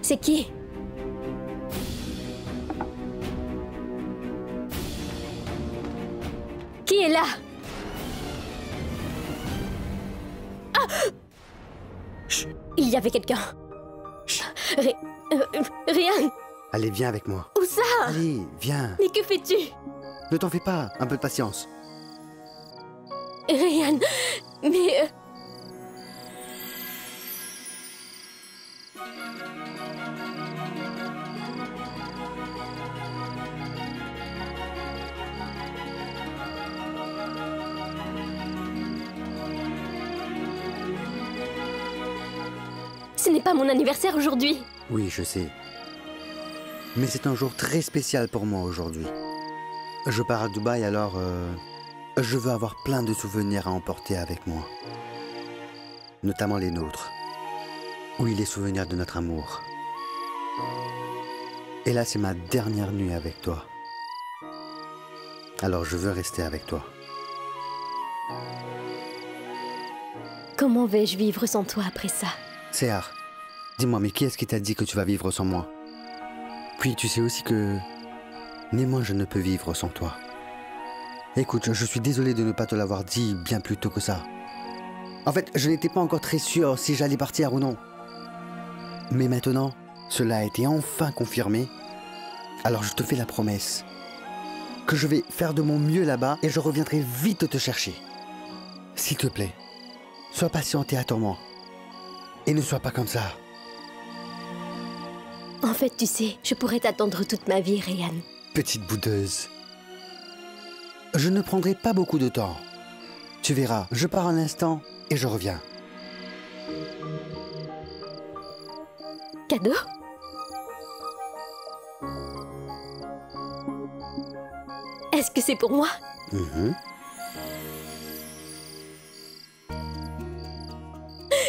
C'est qui? Qui est là? Ah! Il y avait quelqu'un. Rien. Allez, viens avec moi. Où ça? Allez, viens. Mais que fais-tu? Ne t'en fais pas, un peu de patience. Ryan, mais... Ce n'est pas mon anniversaire aujourd'hui. Oui, je sais. Mais c'est un jour très spécial pour moi aujourd'hui. Je pars à Dubaï, alors je veux avoir plein de souvenirs à emporter avec moi. Notamment les nôtres. Oui, les souvenirs de notre amour. Et là, c'est ma dernière nuit avec toi. Alors je veux rester avec toi. Comment vais-je vivre sans toi après ça? Séhar, dis-moi, mais qui est-ce qui t'a dit que tu vas vivre sans moi? Puis tu sais aussi que... ni moi je ne peux vivre sans toi. Écoute, je suis désolé de ne pas te l'avoir dit bien plus tôt que ça. En fait, je n'étais pas encore très sûr si j'allais partir ou non. Mais maintenant, cela a été enfin confirmé. Alors je te fais la promesse que je vais faire de mon mieux là-bas et je reviendrai vite te chercher. S'il te plaît, sois patiente et attends-moi. Et ne sois pas comme ça. En fait, tu sais, je pourrais t'attendre toute ma vie, Ryan. Petite boudeuse. Je ne prendrai pas beaucoup de temps. Tu verras, je pars un instant et je reviens. Cadeau? Est-ce que c'est pour moi?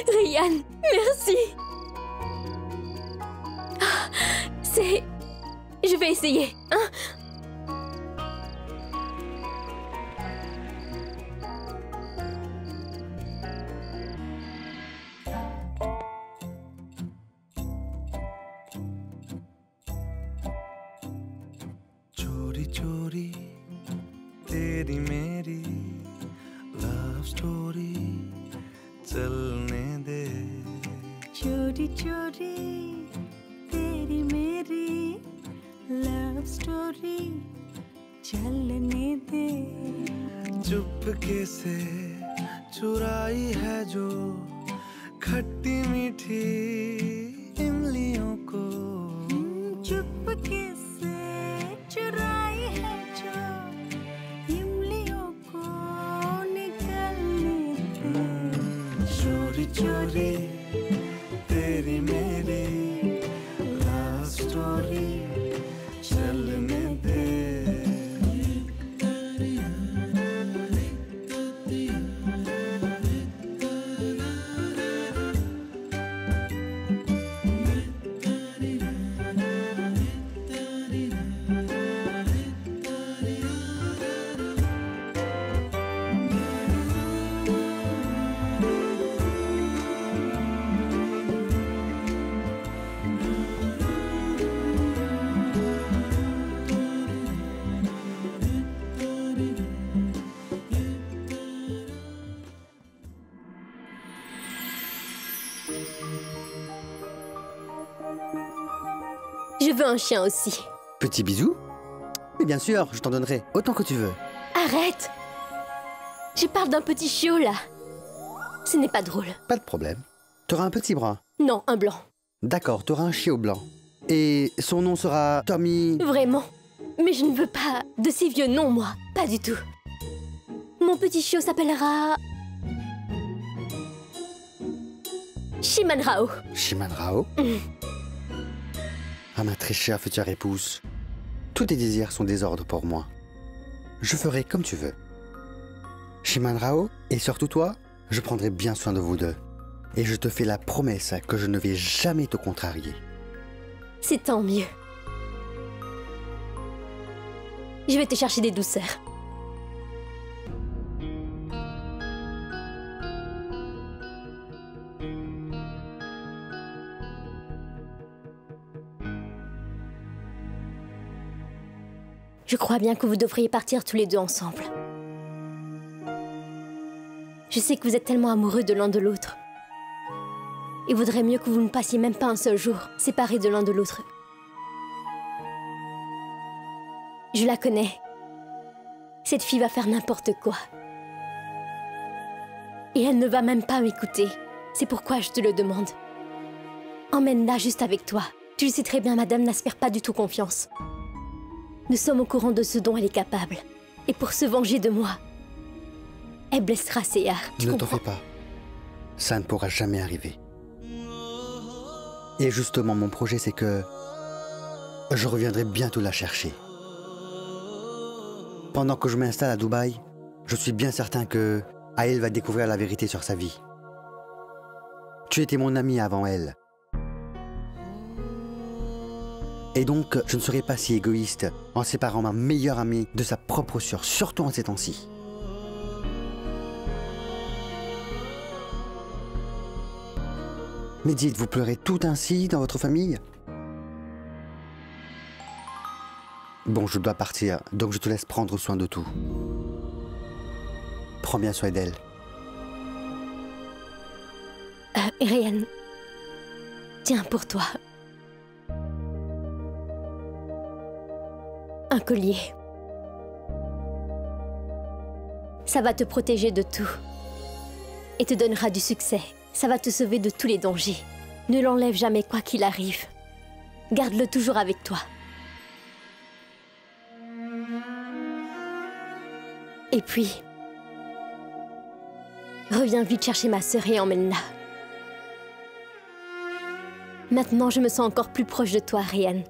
Ryan, merci. C'est... Je vais essayer, hein? चोरी चोरी तेरी मेरी love story चलने दे चोरी चोरी तेरी मेरी love story चलने दे चुपके से चुराई है जो खट्टी मीठी इमलियों को चुपके से चुराई है जो इमलियों को निकलने दे चोरी चोरी तेरी मेरी लव स्टोरी चलने दे Je veux un chien aussi. Petit bisou? Mais bien sûr, je t'en donnerai autant que tu veux. Arrête! Je parle d'un petit chiot, là. Ce n'est pas drôle. Pas de problème. T'auras un petit bras. Non, un blanc. D'accord, t'auras un chiot blanc. Et son nom sera Tommy... Vraiment. Mais je ne veux pas de ces vieux noms, moi. Pas du tout. Mon petit chiot s'appellera... Shimanrao. Shimanrao? Ah, ma très chère future épouse. Tous tes désirs sont des ordres pour moi. Je ferai comme tu veux. Shimanrao, et surtout toi, je prendrai bien soin de vous deux. Et je te fais la promesse que je ne vais jamais te contrarier. C'est tant mieux. Je vais te chercher des douceurs. Je crois bien que vous devriez partir tous les deux ensemble. Je sais que vous êtes tellement amoureux de l'un de l'autre. Il vaudrait mieux que vous ne passiez même pas un seul jour séparés de l'un de l'autre. Je la connais. Cette fille va faire n'importe quoi. Et elle ne va même pas m'écouter. C'est pourquoi je te le demande. Emmène-la juste avec toi. Tu le sais très bien, madame n'aspire pas du tout confiance. Nous sommes au courant de ce dont elle est capable. Et pour se venger de moi, elle blessera Seyar. Ne t'en fais pas. Ça ne pourra jamais arriver. Et justement, mon projet, c'est que je reviendrai bientôt la chercher. Pendant que je m'installe à Dubaï, je suis bien certain que Aïl va découvrir la vérité sur sa vie. Tu étais mon ami avant elle. Et donc, je ne serai pas si égoïste en séparant ma meilleure amie de sa propre sœur, surtout en ces temps-ci. Mais dites, vous pleurez tout ainsi dans votre famille? Bon, je dois partir, donc je te laisse prendre soin de tout. Prends bien soin d'elle. Ryan, tiens pour toi. Un collier. Ça va te protéger de tout. Et te donnera du succès. Ça va te sauver de tous les dangers. Ne l'enlève jamais quoi qu'il arrive. Garde-le toujours avec toi. Et puis, reviens vite chercher ma sœur et emmène-la. Maintenant, je me sens encore plus proche de toi, Ryan.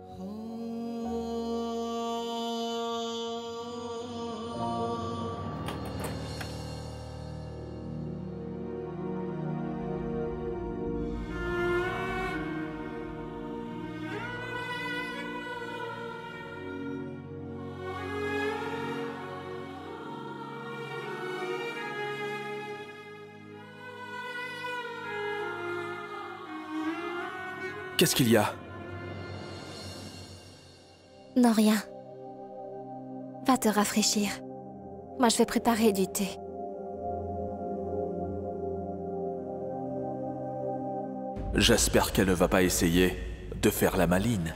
Qu'est-ce qu'il y a? Non, rien. Va te rafraîchir. Moi, je vais préparer du thé. J'espère qu'elle ne va pas essayer de faire la maline.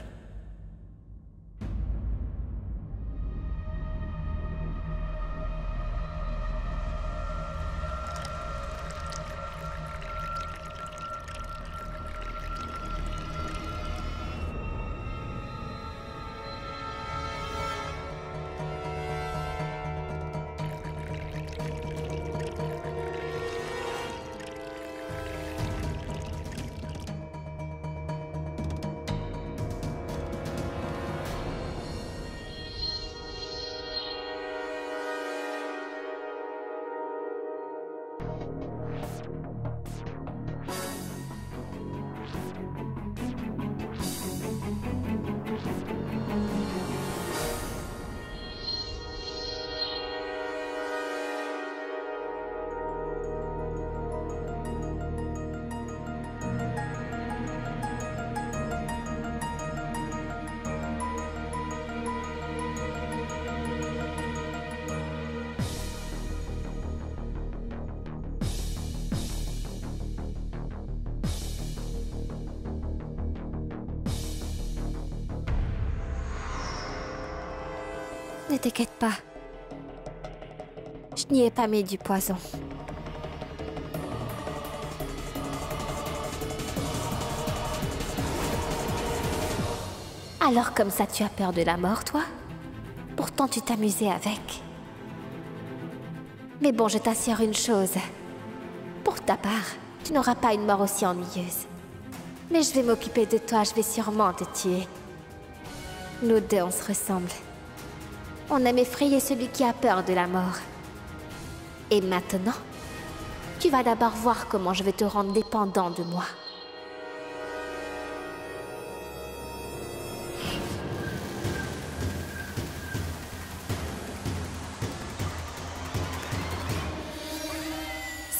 Ne t'inquiète pas. Je n'y ai pas mis du poison. Alors comme ça, tu as peur de la mort, toi? Pourtant, tu t'amusais avec. Mais bon, je t'assure une chose. Pour ta part, tu n'auras pas une mort aussi ennuyeuse. Mais je vais m'occuper de toi, je vais sûrement te tuer. Nous deux, on se ressemble. On aime effrayer celui qui a peur de la mort. Et maintenant, tu vas d'abord voir comment je vais te rendre dépendant de moi.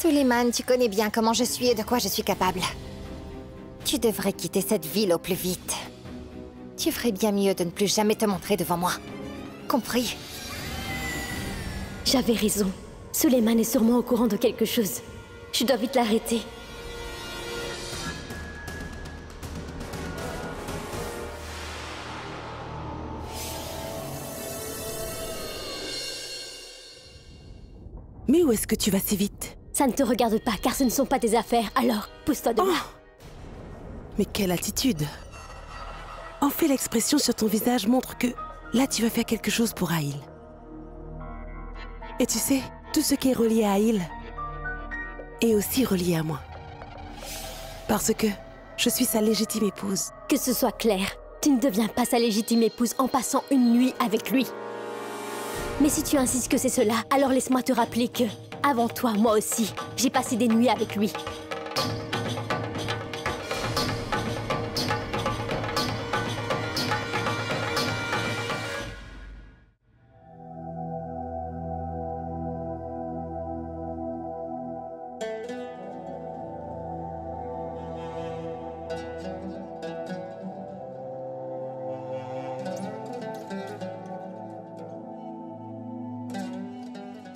Suleiman, tu connais bien comment je suis et de quoi je suis capable. Tu devrais quitter cette ville au plus vite. Tu ferais bien mieux de ne plus jamais te montrer devant moi. Compris? J'avais raison. Suleiman est sûrement au courant de quelque chose. Je dois vite l'arrêter. Mais où est-ce que tu vas si vite? Ça ne te regarde pas, car ce ne sont pas tes affaires. Alors, pousse-toi de là. Mais quelle attitude! En fait, l'expression sur ton visage montre que là, tu vas faire quelque chose pour Aïl. Et tu sais, tout ce qui est relié à Aïl est aussi relié à moi. Parce que je suis sa légitime épouse. Que ce soit clair, tu ne deviens pas sa légitime épouse en passant une nuit avec lui. Mais si tu insistes que c'est cela, alors laisse-moi te rappeler que, avant toi, moi aussi, j'ai passé des nuits avec lui.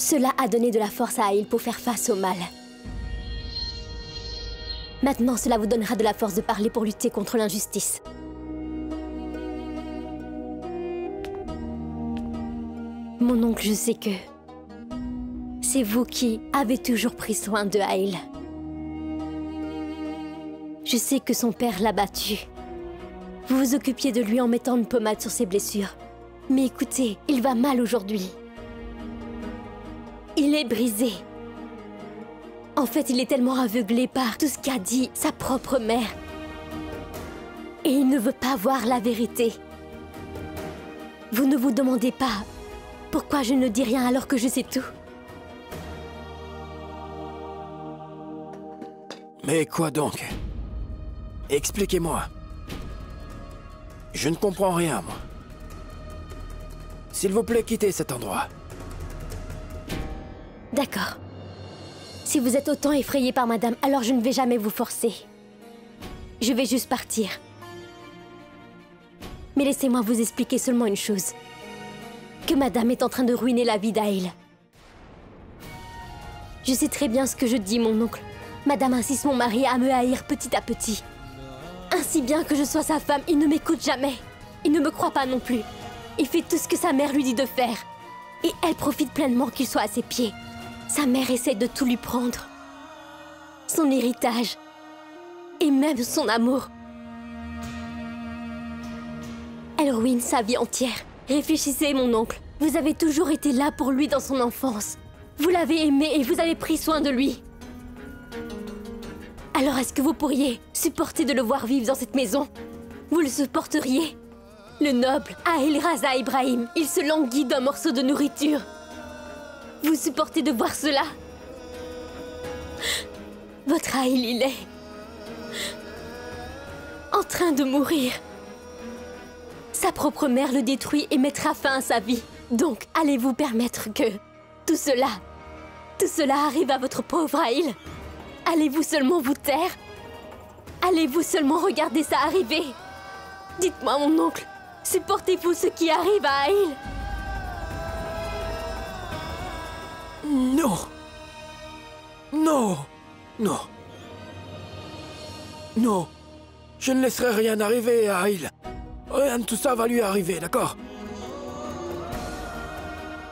Cela a donné de la force à Aïl pour faire face au mal. Maintenant, cela vous donnera de la force de parler pour lutter contre l'injustice. Mon oncle, je sais que c'est vous qui avez toujours pris soin de Aïl. Je sais que son père l'a battu. Vous vous occupiez de lui en mettant une pommade sur ses blessures. Mais écoutez, il va mal aujourd'hui. Il est brisé. En fait, il est tellement aveuglé par tout ce qu'a dit sa propre mère. Et il ne veut pas voir la vérité. Vous ne vous demandez pas pourquoi je ne dis rien alors que je sais tout. Mais quoi donc? Expliquez-moi. Je ne comprends rien, moi. S'il vous plaît, quittez cet endroit. D'accord. Si vous êtes autant effrayé par madame, alors je ne vais jamais vous forcer. Je vais juste partir. Mais laissez-moi vous expliquer seulement une chose. Que madame est en train de ruiner la vie d'Aïl. Je sais très bien ce que je dis, mon oncle. Madame insiste mon mari à me haïr petit à petit. Ainsi bien que je sois sa femme, il ne m'écoute jamais. Il ne me croit pas non plus. Il fait tout ce que sa mère lui dit de faire. Et elle profite pleinement qu'il soit à ses pieds. Sa mère essaie de tout lui prendre. Son héritage. Et même son amour. Elle ruine sa vie entière. Réfléchissez, mon oncle. Vous avez toujours été là pour lui dans son enfance. Vous l'avez aimé et vous avez pris soin de lui. Alors est-ce que vous pourriez supporter de le voir vivre dans cette maison? Vous le supporteriez? Le noble Aïl Raza Ibrahim, il se languit d'un morceau de nourriture. Vous supportez de voir cela? Votre Aïl, il est en train de mourir. Sa propre mère le détruit et mettra fin à sa vie. Donc, allez-vous permettre que tout cela arrive à votre pauvre Aïl? Allez-vous seulement vous taire? Allez-vous seulement regarder ça arriver? Dites-moi, mon oncle, supportez-vous ce qui arrive à Aïl? Non. Non. Non. Non. Je ne laisserai rien arriver à Aïl. Rien de tout ça va lui arriver, d'accord?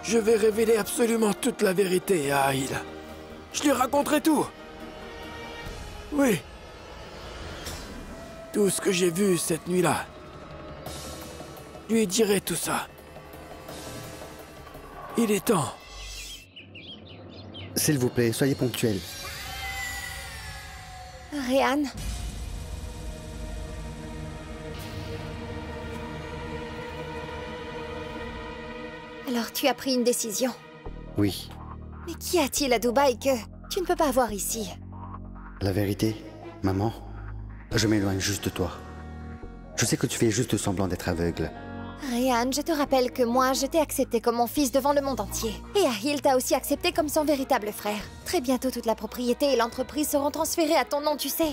Je vais révéler absolument toute la vérité à Aïl. Je lui raconterai tout. Oui. Tout ce que j'ai vu cette nuit-là. Je lui dirai tout ça. Il est temps. S'il vous plaît, soyez ponctuel. Réan? Alors tu as pris une décision. Oui. Mais qu'y a-t-il à Dubaï que tu ne peux pas voir ici? La vérité, maman, je m'éloigne juste de toi. Je sais que tu fais juste semblant d'être aveugle. Ryan, je te rappelle que moi, je t'ai accepté comme mon fils devant le monde entier. Et Ahil t'a aussi accepté comme son véritable frère. Très bientôt, toute la propriété et l'entreprise seront transférées à ton nom, tu sais.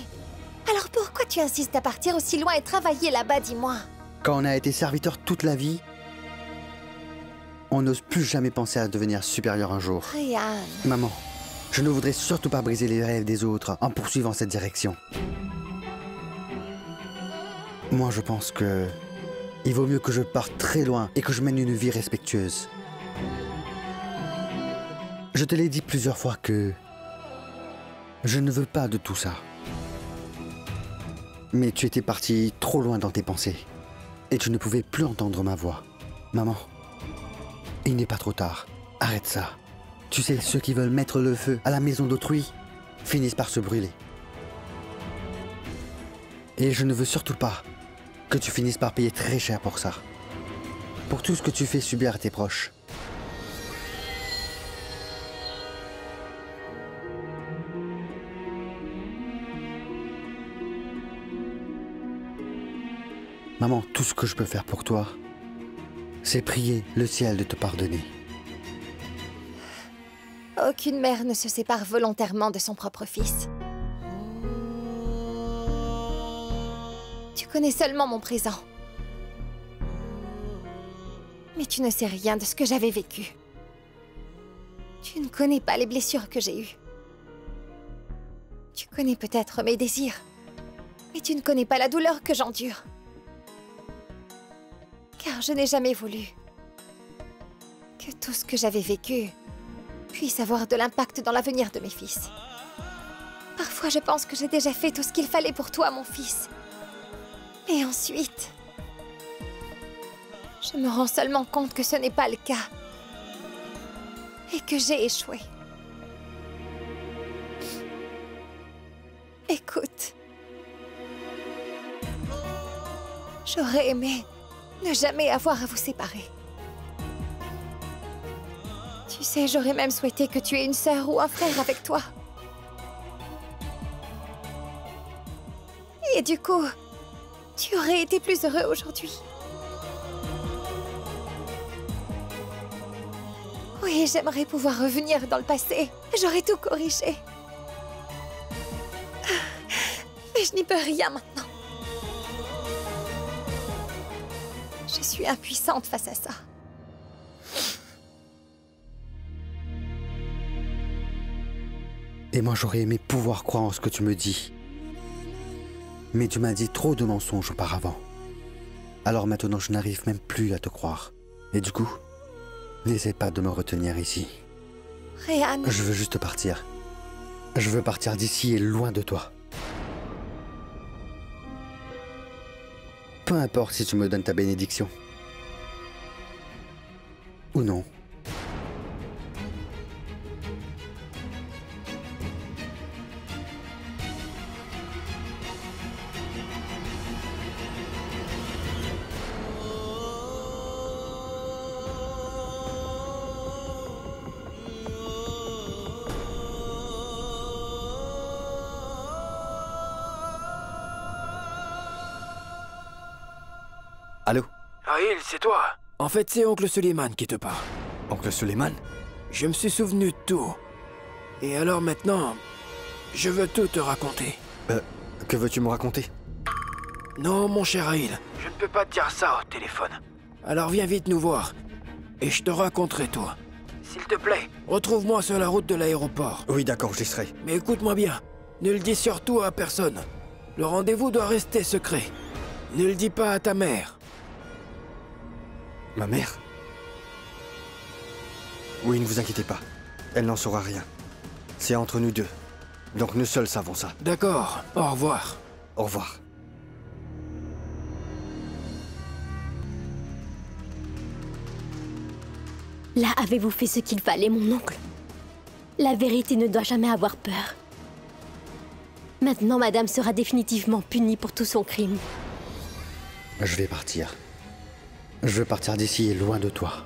Alors pourquoi tu insistes à partir aussi loin et travailler là-bas, dis-moi? Quand on a été serviteur toute la vie, on n'ose plus jamais penser à devenir supérieur un jour. Ryan... Maman, je ne voudrais surtout pas briser les rêves des autres en poursuivant cette direction. Moi, je pense que... il vaut mieux que je parte très loin et que je mène une vie respectueuse. Je te l'ai dit plusieurs fois que... je ne veux pas de tout ça. Mais tu étais parti trop loin dans tes pensées. Et tu ne pouvais plus entendre ma voix. Maman, il n'est pas trop tard. Arrête ça. Tu sais, ceux qui veulent mettre le feu à la maison d'autrui finissent par se brûler. Et je ne veux surtout pas que tu finisses par payer très cher pour ça. Pour tout ce que tu fais subir à tes proches. Maman, tout ce que je peux faire pour toi, c'est prier le ciel de te pardonner. Aucune mère ne se sépare volontairement de son propre fils. Tu connais seulement mon présent. Mais tu ne sais rien de ce que j'avais vécu. Tu ne connais pas les blessures que j'ai eues. Tu connais peut-être mes désirs, mais tu ne connais pas la douleur que j'endure. Car je n'ai jamais voulu que tout ce que j'avais vécu puisse avoir de l'impact dans l'avenir de mes fils. Parfois, je pense que j'ai déjà fait tout ce qu'il fallait pour toi, mon fils. Et ensuite, je me rends seulement compte que ce n'est pas le cas. Et que j'ai échoué. Écoute. J'aurais aimé ne jamais avoir à vous séparer. Tu sais, j'aurais même souhaité que tu aies une sœur ou un frère avec toi. Et du coup, tu aurais été plus heureux aujourd'hui. Oui, j'aimerais pouvoir revenir dans le passé. J'aurais tout corrigé. Mais je n'y peux rien maintenant. Je suis impuissante face à ça. Et moi, j'aurais aimé pouvoir croire en ce que tu me dis. Mais tu m'as dit trop de mensonges auparavant. Alors maintenant, je n'arrive même plus à te croire. Et du coup, n'essaie pas de me retenir ici. Ryan... Je veux juste partir. Je veux partir d'ici et loin de toi. Peu importe si tu me donnes ta bénédiction. Ou non. Allô? Ahil, c'est toi. En fait, c'est Oncle Suleiman qui te parle. Oncle Suleiman? Je me suis souvenu de tout. Et alors maintenant, je veux tout te raconter. Que veux-tu me raconter? Non, mon cher Ahil, je ne peux pas te dire ça au téléphone. Alors viens vite nous voir, et je te raconterai tout. S'il te plaît, retrouve-moi sur la route de l'aéroport. Oui, d'accord, j'y serai. Mais écoute-moi bien, ne le dis surtout à personne. Le rendez-vous doit rester secret. Ne le dis pas à ta mère. Ma mère? Oui, ne vous inquiétez pas. Elle n'en saura rien. C'est entre nous deux. Donc nous seuls savons ça. D'accord, au revoir. Au revoir. Là, avez-vous fait ce qu'il fallait, mon oncle? La vérité ne doit jamais avoir peur. Maintenant, madame sera définitivement punie pour tout son crime. Je vais partir. Je veux partir d'ici et loin de toi.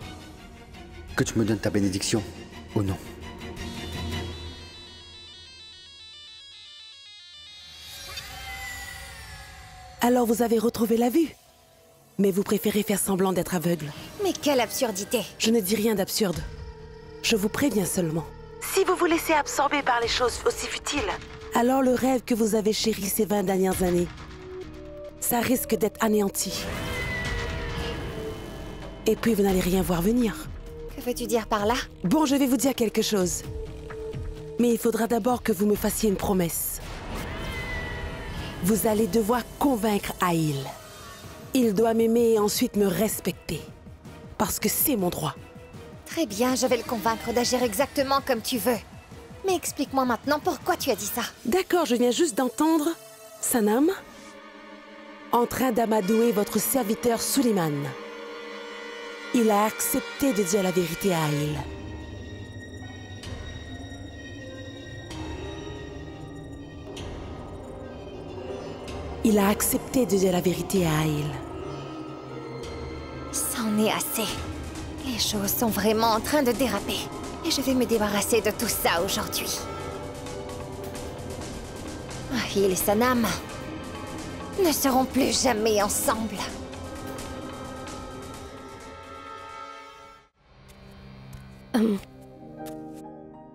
Que tu me donnes ta bénédiction ou non. Alors vous avez retrouvé la vue? Mais vous préférez faire semblant d'être aveugle. Mais quelle absurdité! Je ne dis rien d'absurde. Je vous préviens seulement. Si vous vous laissez absorber par les choses aussi futiles, alors le rêve que vous avez chéri ces 20 dernières années, ça risque d'être anéanti. Et puis vous n'allez rien voir venir. Que veux-tu dire par là? Bon, je vais vous dire quelque chose. Mais il faudra d'abord que vous me fassiez une promesse. Vous allez devoir convaincre Aïl. Il doit m'aimer et ensuite me respecter. Parce que c'est mon droit. Très bien, je vais le convaincre d'agir exactement comme tu veux. Mais explique-moi maintenant pourquoi tu as dit ça. D'accord, je viens juste d'entendre Sanam en train d'amadouer votre serviteur Suleiman. Il a accepté de dire la vérité à Aïl. Il a accepté de dire la vérité à Aïl. C'en est assez. Les choses sont vraiment en train de déraper. Et je vais me débarrasser de tout ça aujourd'hui. Aïl et Sanam ne seront plus jamais ensemble.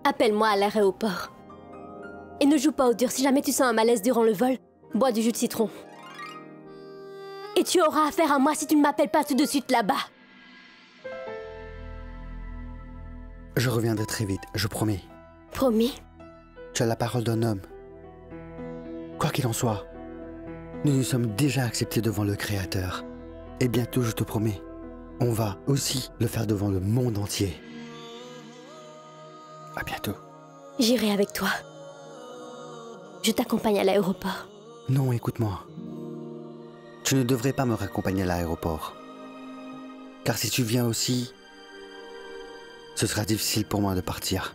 Appelle-moi à l'aéroport. Et ne joue pas au dur. Si jamais tu sens un malaise durant le vol, bois du jus de citron. Et tu auras affaire à moi si tu ne m'appelles pas tout de suite là-bas. Je reviendrai très vite, je promets. Promis? Tu as la parole d'un homme. Quoi qu'il en soit, nous nous sommes déjà acceptés devant le Créateur. Et bientôt, je te promets, on va aussi le faire devant le monde entier. À bientôt. J'irai avec toi. Je t'accompagne à l'aéroport. Non, écoute-moi. Tu ne devrais pas me raccompagner à l'aéroport. Car si tu viens aussi, ce sera difficile pour moi de partir.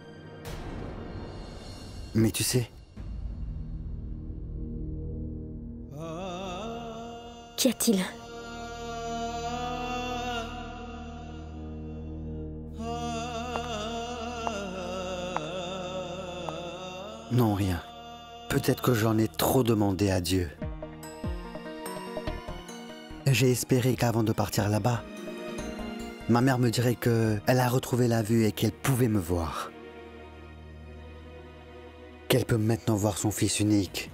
Mais tu sais... Qu'y a-t-il? Non, rien. Peut-être que j'en ai trop demandé à Dieu. J'ai espéré qu'avant de partir là-bas, ma mère me dirait qu'elle a retrouvé la vue et qu'elle pouvait me voir. Qu'elle peut maintenant voir son fils unique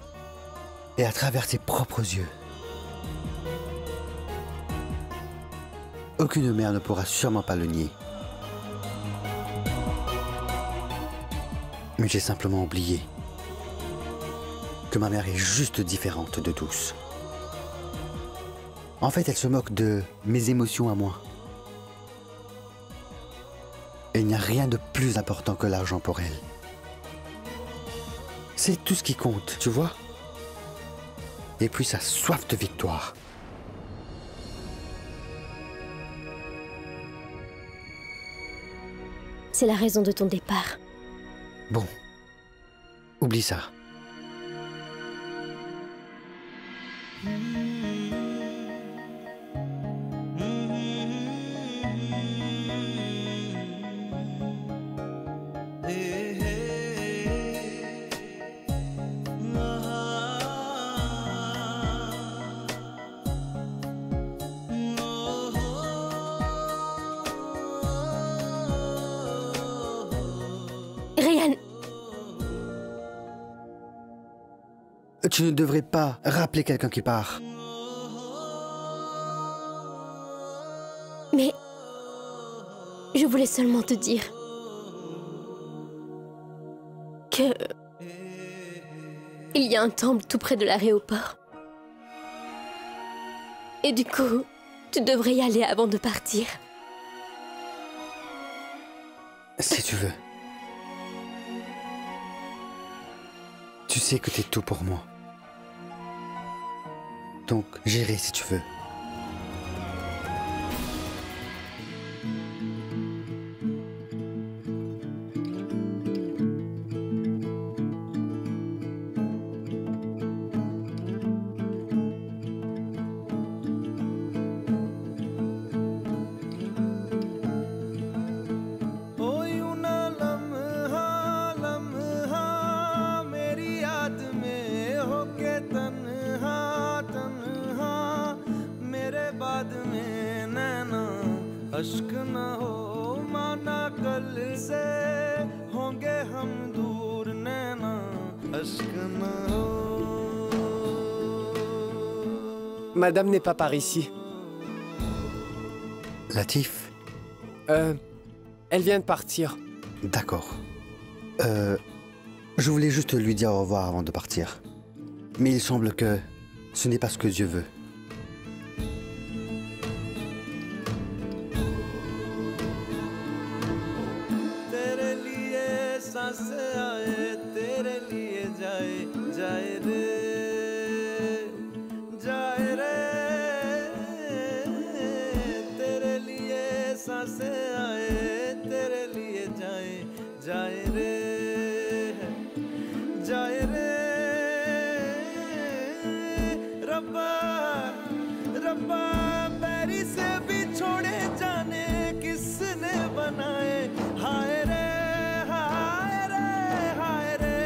et à travers ses propres yeux. Aucune mère ne pourra sûrement pas le nier. Mais j'ai simplement oublié que ma mère est juste différente de tous. En fait, elle se moque de mes émotions à moi. Et il n'y a rien de plus important que l'argent pour elle. C'est tout ce qui compte, tu vois? Et puis sa soif de victoire. C'est la raison de ton départ. Bon, oublie ça. Ryan, Tu ne devrais pas rappeler quelqu'un qui part. mais je voulais seulement te dire que il y a un temple tout près de l'aéroport. Et du coup, tu devrais y aller avant de partir. Si tu veux. Tu sais que t'es tout pour moi. Donc, j'irai si tu veux. हो माना कल से होंगे हम दूर नैना अश्क न हो. Madame n'est pas par ici. Latif? Elle vient de partir. D'accord. Je voulais juste lui dire au revoir avant de partir. Mais il semble que ce n'est pas ce que Dieu veut. तेरे लिए सांसें आए तेरे लिए जाए जाए रे जाए रे तेरे लिए सांसें आए तेरे लिए जाए जाए रे जाए रे रब्बा रब्बा बैरी से भी छोड़े जाने किसने बनाए हाय रे हाय रे हाय रे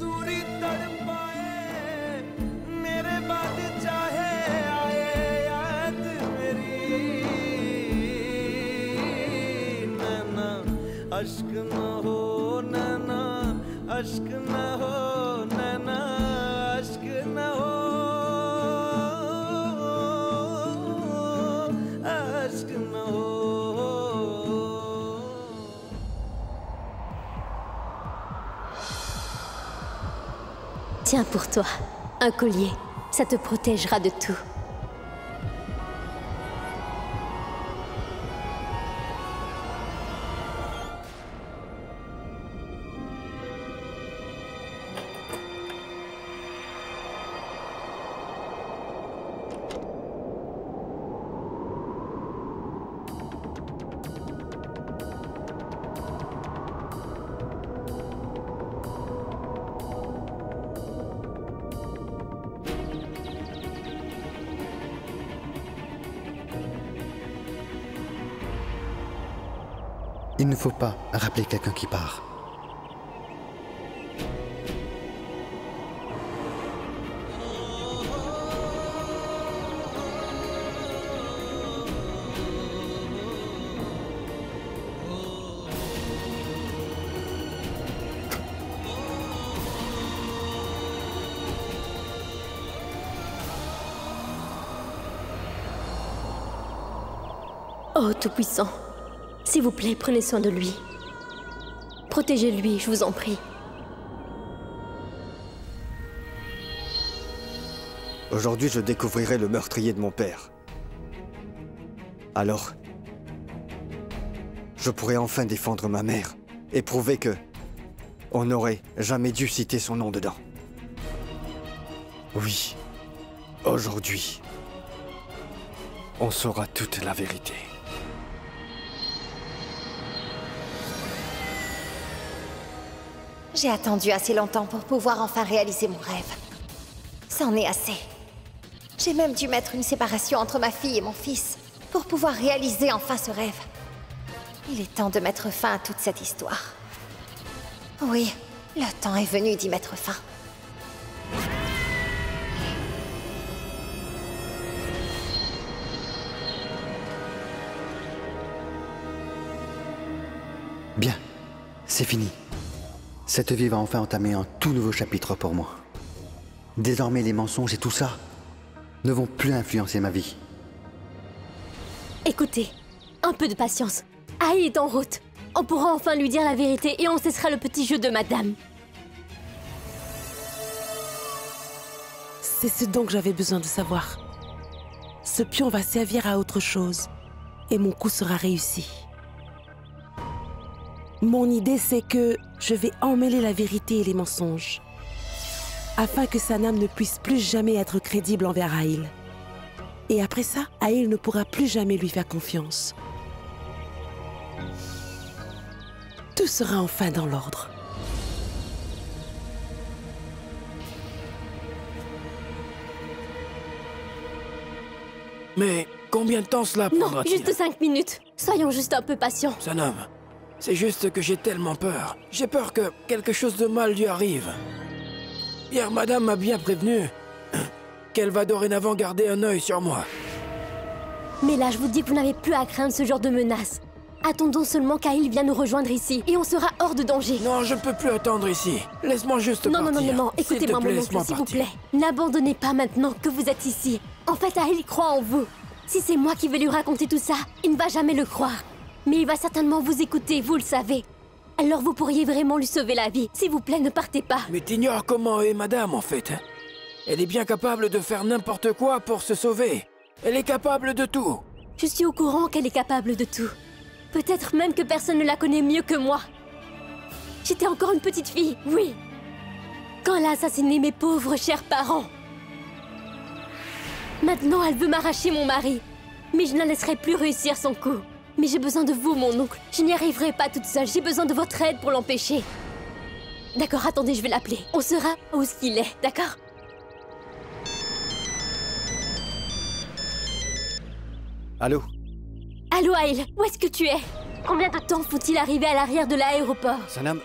दूरी तड़पाए मेरे बाद चाहे आए याद मेरी नैना अश्क न हो नैना अश्क न हो नैना अश्क न हो अश्क न हो. Tiens pour toi, un collier. Ça te protégera de tout. Il ne faut pas rappeler quelqu'un qui part. Oh, Tout-Puissant, s'il vous plaît, prenez soin de lui. Protégez-lui, je vous en prie. Aujourd'hui, je découvrirai le meurtrier de mon père. Alors, je pourrai enfin défendre ma mère et prouver que on n'aurait jamais dû citer son nom dedans. Oui, aujourd'hui, on saura toute la vérité. J'ai attendu assez longtemps pour pouvoir enfin réaliser mon rêve. C'en est assez. J'ai même dû mettre une séparation entre ma fille et mon fils pour pouvoir réaliser enfin ce rêve. Il est temps de mettre fin à toute cette histoire. Oui, le temps est venu d'y mettre fin. Bien, c'est fini. Cette vie va enfin entamer un tout nouveau chapitre pour moi. Désormais, les mensonges et tout ça ne vont plus influencer ma vie. Écoutez, un peu de patience. Aïe est en route. On pourra enfin lui dire la vérité et on cessera le petit jeu de madame. C'est ce dont j'avais besoin de savoir. Ce pion va servir à autre chose et mon coup sera réussi. Mon idée, c'est que je vais emmêler la vérité et les mensonges, afin que Sanam ne puisse plus jamais être crédible envers Aïl. Et après ça, Aïl ne pourra plus jamais lui faire confiance. Tout sera enfin dans l'ordre. Mais combien de temps cela Non, prendra-t-il? juste 5 minutes. Soyons juste un peu patients. Sanam, c'est juste que j'ai tellement peur. J'ai peur que quelque chose de mal lui arrive. Hier, madame m'a bien prévenu qu'elle va dorénavant garder un œil sur moi. Mais là, je vous dis que vous n'avez plus à craindre ce genre de menace. Attendons seulement qu'Aïl vienne nous rejoindre ici, et on sera hors de danger. Non, je ne peux plus attendre ici. Laisse-moi juste partir. Non, écoutez-moi mon oncle, s'il vous plaît. N'abandonnez pas maintenant que vous êtes ici. En fait, Aïl croit en vous. Si c'est moi qui vais lui raconter tout ça, il ne va jamais le croire. Mais il va certainement vous écouter, vous le savez. Alors vous pourriez vraiment lui sauver la vie. S'il vous plaît, ne partez pas. Mais t'ignores comment est madame, en fait. Elle est bien capable de faire n'importe quoi pour se sauver. Elle est capable de tout. Je suis au courant qu'elle est capable de tout. Peut-être même que personne ne la connaît mieux que moi. J'étais encore une petite fille, oui. Quand elle a assassiné mes pauvres chers parents. Maintenant, elle veut m'arracher mon mari. Mais je ne la laisserai plus réussir son coup. Mais j'ai besoin de vous, mon oncle. Je n'y arriverai pas toute seule. J'ai besoin de votre aide pour l'empêcher. D'accord, attendez, je vais l'appeler. On sera où ce qu'il est, d'accord? Allô? Allô, Aïl, où est-ce que tu es? Combien de temps faut-il arriver à l'arrière de l'aéroport? Sanam,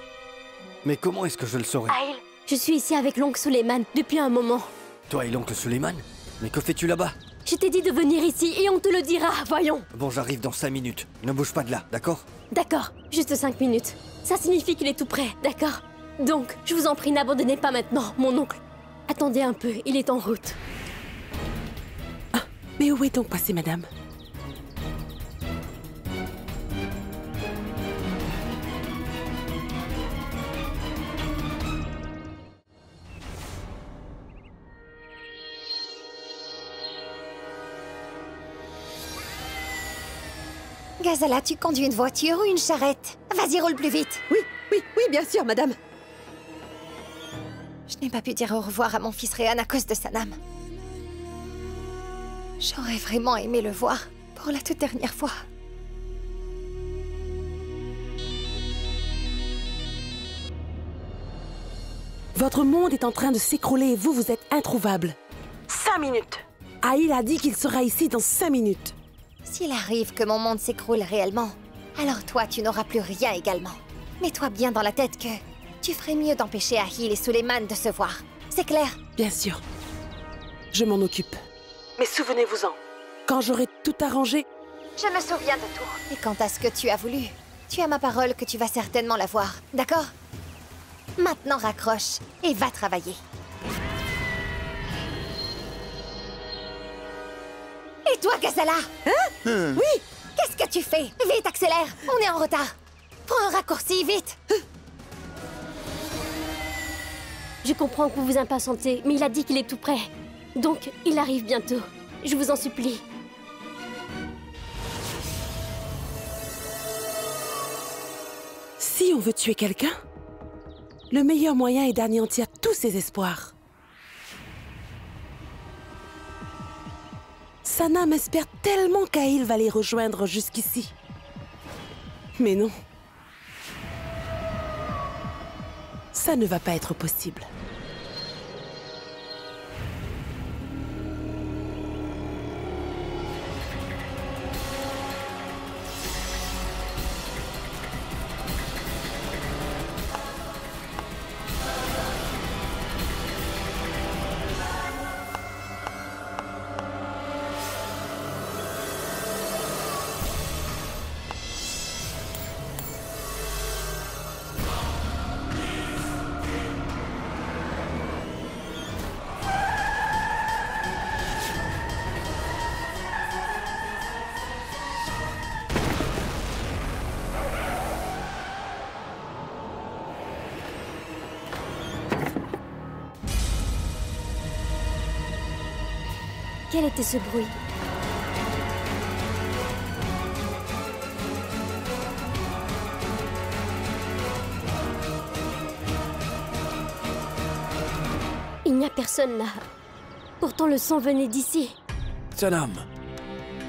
mais comment est-ce que je le saurais? Aïl, je suis ici avec l'oncle Suleiman depuis un moment. Toi et l'oncle Suleiman? Mais que fais-tu là-bas? Je t'ai dit de venir ici et on te le dira, voyons. Bon, j'arrive dans 5 minutes. Ne bouge pas de là, d'accord? D'accord, juste 5 minutes. Ça signifie qu'il est tout prêt, d'accord? Donc, je vous en prie, n'abandonnez pas maintenant, mon oncle. Attendez un peu, il est en route. Ah, mais où est donc passée, madame? Ghazala, tu conduis une voiture ou une charrette? Vas-y, roule plus vite. Oui, bien sûr, madame. Je n'ai pas pu dire au revoir à mon fils Réhan à cause de Sanam. J'aurais vraiment aimé le voir pour la toute dernière fois. Votre monde est en train de s'écrouler et vous êtes introuvable. 5 minutes. Aïl a dit qu'il sera ici dans 5 minutes. S'il arrive que mon monde s'écroule réellement, alors toi, tu n'auras plus rien également. Mets-toi bien dans la tête que tu ferais mieux d'empêcher Aïl et Suleiman de se voir. C'est clair? Bien sûr. Je m'en occupe. Mais souvenez-vous-en, quand j'aurai tout arrangé... Je me souviens de tout. Et quant à ce que tu as voulu, tu as ma parole que tu vas certainement l'avoir, d'accord? Maintenant raccroche et va travailler. Et toi, Ghazala? Oui? Qu'est-ce que tu fais? Vite, accélère! On est en retard! Prends un raccourci, vite! Je comprends que vous vous impatientez, mais il a dit qu'il est tout prêt. Donc, il arrive bientôt. Je vous en supplie. Si on veut tuer quelqu'un, le meilleur moyen est d'anéantir tous ses espoirs. Sanam espère tellement qu'Aïl va les rejoindre jusqu'ici. Mais non. Ça ne va pas être possible. Quel était ce bruit? Il n'y a personne là. Pourtant le sang venait d'ici. Sanam,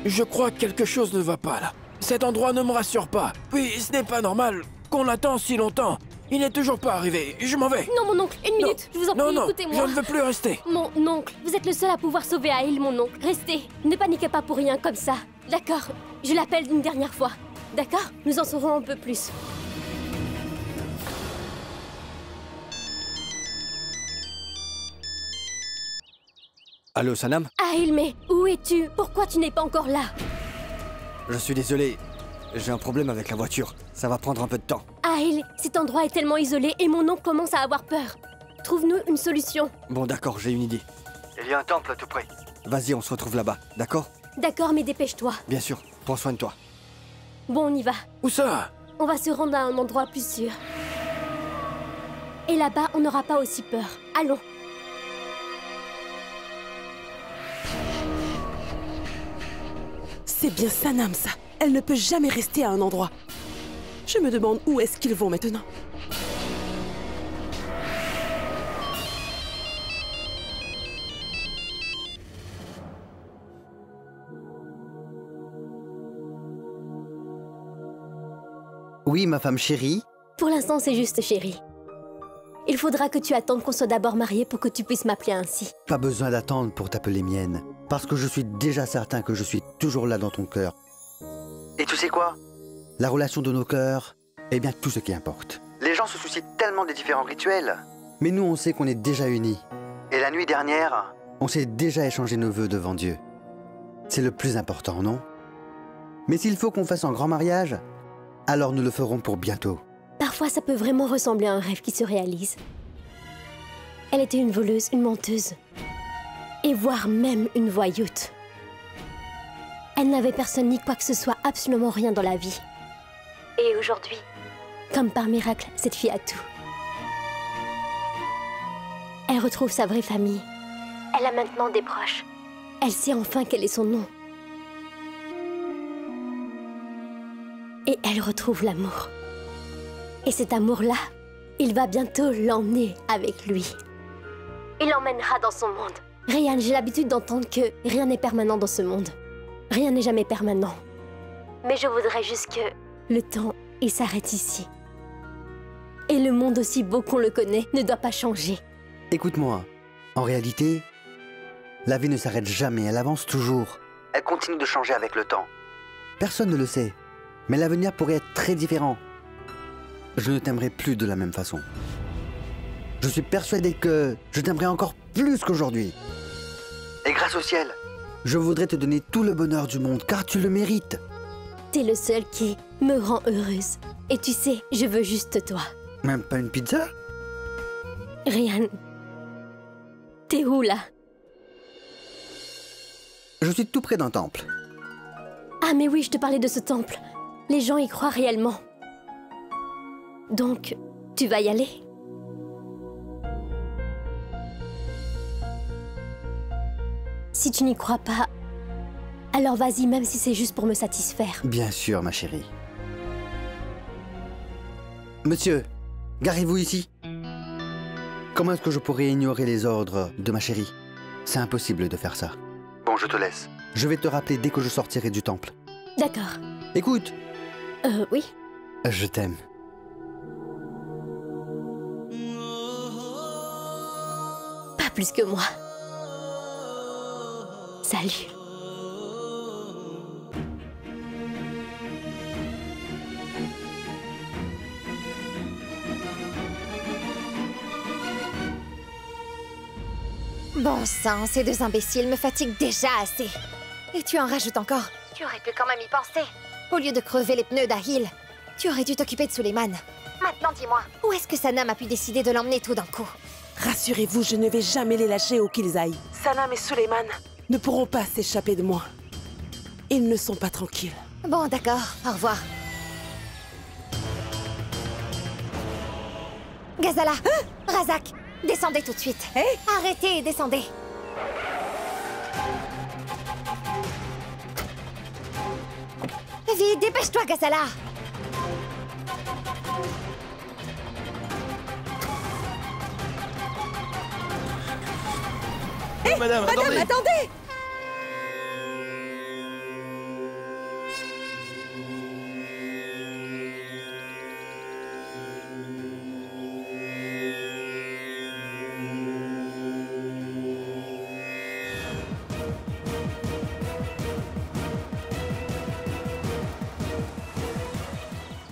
je crois que quelque chose ne va pas là. Cet endroit ne me rassure pas. Puis ce n'est pas normal qu'on l'attend si longtemps. Il n'est toujours pas arrivé. Je m'en vais. Non, mon oncle, une minute. Je vous en prie, écoutez-moi. Je ne veux plus rester. Mon oncle, vous êtes le seul à pouvoir sauver Aïl, mon oncle. Restez. Ne paniquez pas pour rien comme ça. D'accord, je l'appelle une dernière fois. D'accord? Nous en saurons un peu plus. Allô, Sanam? Aïl, mais où es-tu? Pourquoi tu n'es pas encore là? Je suis désolé. J'ai un problème avec la voiture. Ça va prendre un peu de temps. Aïl, cet endroit est tellement isolé et mon oncle commence à avoir peur. Trouve-nous une solution. Bon, d'accord, j'ai une idée. Il y a un temple tout près. Vas-y, on se retrouve là-bas, d'accord? D'accord, mais dépêche-toi. Bien sûr, prends soin de toi. Bon, on y va. Où ça? On va se rendre à un endroit plus sûr. Et là-bas, on n'aura pas aussi peur. Allons. C'est bien Sanam, ça. Elle ne peut jamais rester à un endroit. Je me demande où est-ce qu'ils vont maintenant. Oui, ma femme chérie. Pour l'instant, c'est juste chérie. Il faudra que tu attendes qu'on soit d'abord mariés pour que tu puisses m'appeler ainsi. Pas besoin d'attendre pour t'appeler mienne. Parce que je suis déjà certain que je suis toujours là dans ton cœur. Et tu sais quoi? La relation de nos cœurs est bien tout ce qui importe. Les gens se soucient tellement des différents rituels. Mais nous, on sait qu'on est déjà unis. Et la nuit dernière, on s'est déjà échangé nos vœux devant Dieu. C'est le plus important, non? Mais s'il faut qu'on fasse un grand mariage, alors nous le ferons pour bientôt. Parfois, ça peut vraiment ressembler à un rêve qui se réalise. Elle était une voleuse, une menteuse. Et voire même une voyoute. Elle n'avait personne ni quoi que ce soit, absolument rien dans la vie. Et aujourd'hui, comme par miracle, cette fille a tout. Elle retrouve sa vraie famille. Elle a maintenant des proches. Elle sait enfin quel est son nom. Et elle retrouve l'amour. Et cet amour-là, il va bientôt l'emmener avec lui. Il l'emmènera dans son monde. Ryan, j'ai l'habitude d'entendre que rien n'est permanent dans ce monde. Rien n'est jamais permanent. Mais je voudrais juste que le temps, il s'arrête ici. Et le monde, aussi beau qu'on le connaît, ne doit pas changer. Écoute-moi, en réalité, la vie ne s'arrête jamais, elle avance toujours. Elle continue de changer avec le temps. Personne ne le sait, mais l'avenir pourrait être très différent. Je ne t'aimerai plus de la même façon. Je suis persuadé que je t'aimerai encore plus qu'aujourd'hui. Et grâce au ciel, je voudrais te donner tout le bonheur du monde, car tu le mérites. T'es le seul qui me rend heureuse. Et tu sais, je veux juste toi. Même pas une pizza? Ryan, t'es où là? Je suis tout près d'un temple. Ah mais oui, je te parlais de ce temple. Les gens y croient réellement. Donc, tu vas y aller? Si tu n'y crois pas, alors vas-y, même si c'est juste pour me satisfaire. Bien sûr, ma chérie. Monsieur, garez-vous ici. Comment est-ce que je pourrais ignorer les ordres de ma chérie? C'est impossible de faire ça. Bon, je te laisse. Je vais te rappeler dès que je sortirai du temple. D'accord. Écoute. Oui. Je t'aime. Pas plus que moi. Salut. Bon sang, ces deux imbéciles me fatiguent déjà assez. Et tu en rajoutes encore. Tu aurais pu quand même y penser. Au lieu de crever les pneus d'Ahil, tu aurais dû t'occuper de Suleiman. Maintenant, dis-moi, où est-ce que Sanam a pu décider de l'emmener tout d'un coup? Rassurez-vous, je ne vais jamais les lâcher où qu'ils aillent. Sanam et Suleiman ne pourront pas s'échapper de moi. Ils ne sont pas tranquilles. Bon, d'accord. Au revoir. Ghazala, Razak, descendez tout de suite. Arrêtez et descendez. Vite, dépêche-toi, Ghazala. Madame, attendez!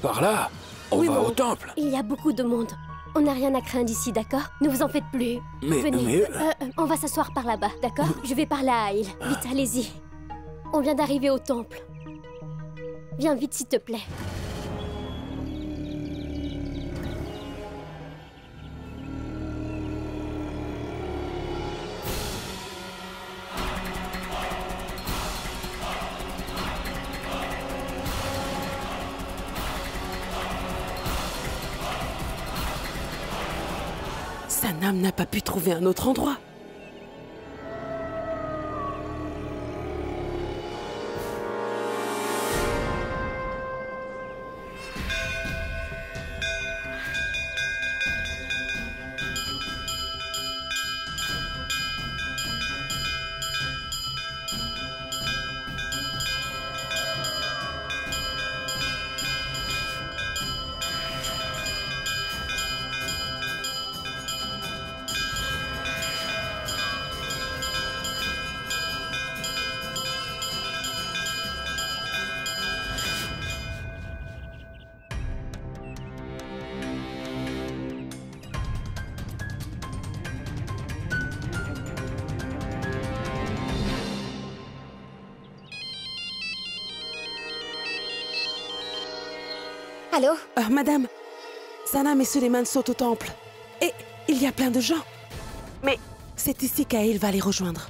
Par là? On va au temple. Il y a beaucoup de monde. On n'a rien à craindre ici, d'accord? Ne vous en faites plus. Venez. On va s'asseoir par là-bas, d'accord? Je vais parler à Ahil. Vite, allez-y. On vient d'arriver au temple. Viens vite, s'il te plaît. Sanam n'a pas pu trouver un autre endroit. Allô? Madame, Sanam et Suleiman sont au temple. Et il y a plein de gens. Mais c'est ici qu'Aïl va les rejoindre.